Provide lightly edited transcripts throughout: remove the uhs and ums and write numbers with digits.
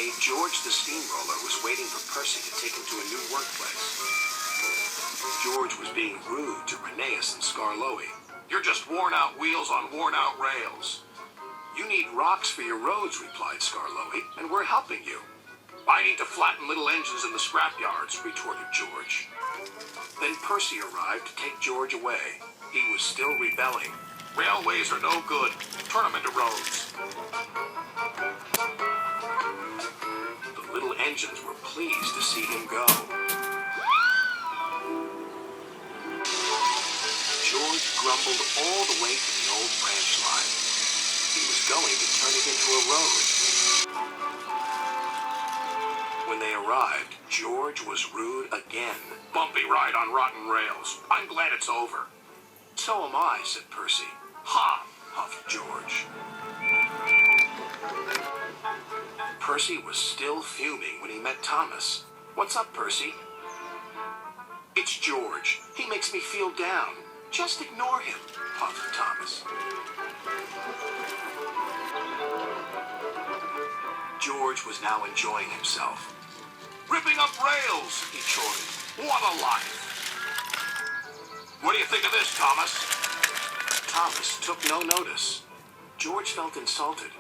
day, George the Steamroller was waiting for Percy to take him to a new workplace. George was being rude to Rheneas and Skarloey. "You're just worn-out wheels on worn-out rails." "You need rocks for your roads," replied Skarloey, "and we're helping you." "I need to flatten little engines in the scrapyards," retorted George. Then Percy arrived to take George away. He was still rebelling. "Railways are no good. Turn them into roads." The little engines were pleased to see him go. George grumbled all the way to the old branch line. He was going to turn it into a road. When they arrived, George was rude again. "Bumpy ride on rotten rails. I'm glad it's over." "So am I," said Percy. "Ha!" huffed George. Percy was still fuming when he met Thomas. "What's up, Percy?" "It's George. He makes me feel down. Just ignore him," puffed Thomas. George was now enjoying himself. "Ripping up rails," he chortled. "What a life!" "What do you think of this, Thomas?" Thomas took no notice. George felt insulted.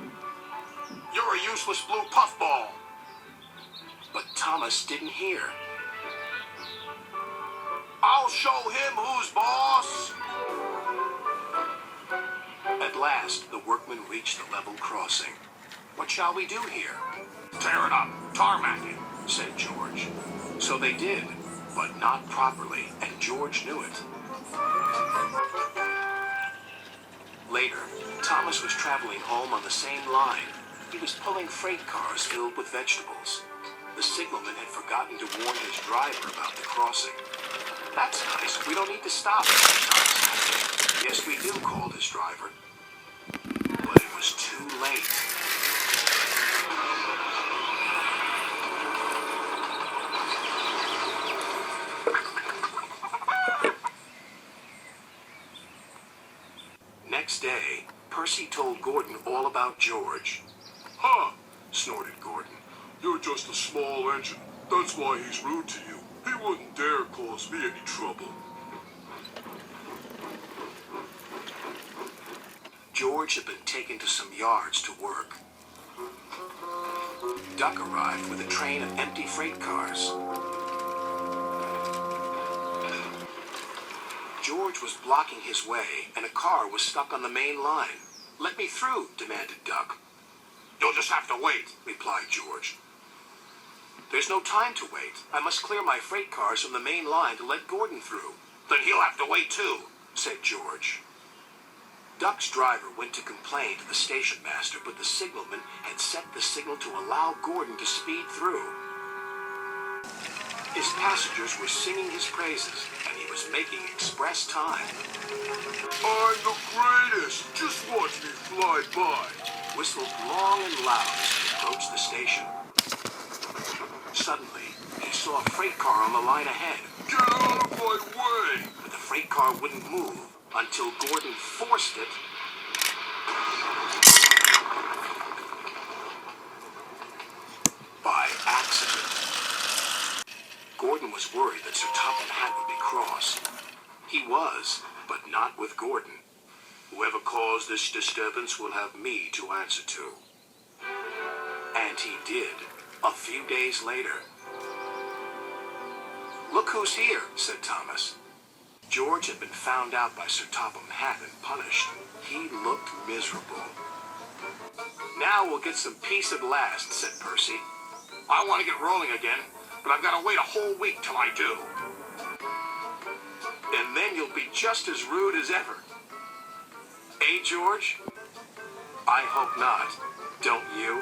"You're a useless blue puffball." But Thomas didn't hear. "I'll show him who's boss." At last, the workmen reached the level crossing. "What shall we do here?" "Tear it up, tarmac it," said George. So they did, but not properly, and George knew it. Later, Thomas was traveling home on the same line. He was pulling freight cars filled with vegetables. The signalman had forgotten to warn his driver about the crossing. "That's nice. We don't need to stop," Thomas. "Yes, we do," called his driver. But it was too late. Next day, Percy told Gordon all about George. "Huh," snorted Gordon. "You're just a small engine. That's why he's rude to you. He wouldn't dare cause me any trouble." George had been taken to some yards to work. Duck arrived with a train of empty freight cars. George was blocking his way, and a car was stuck on the main line. "Let me through," demanded Duck. "You'll just have to wait," replied George. "There's no time to wait. I must clear my freight cars from the main line to let Gordon through." "Then he'll have to wait too," said George. Duck's driver went to complain to the station master, but the signalman had set the signal to allow Gordon to speed through. His passengers were singing his praises, and he was making express time. "I'm the greatest! Just watch me fly by!" Whistled long and loud as he approached the station. Suddenly, he saw a freight car on the line ahead. "Get out of my way!" But the freight car wouldn't move until Gordon forced it. By accident. Gordon was worried that Sir Topham Hatt would be cross. He was, but not with Gordon. "Whoever caused this disturbance will have me to answer to." And he did, a few days later. "Look who's here," said Thomas. George had been found out by Sir Topham Hatt and punished. He looked miserable. "Now we'll get some peace at last," said Percy. "I want to get rolling again, but I've got to wait a whole week till I do." "And then you'll be just as rude as ever." "Eh, George?" "I hope not. Don't you?"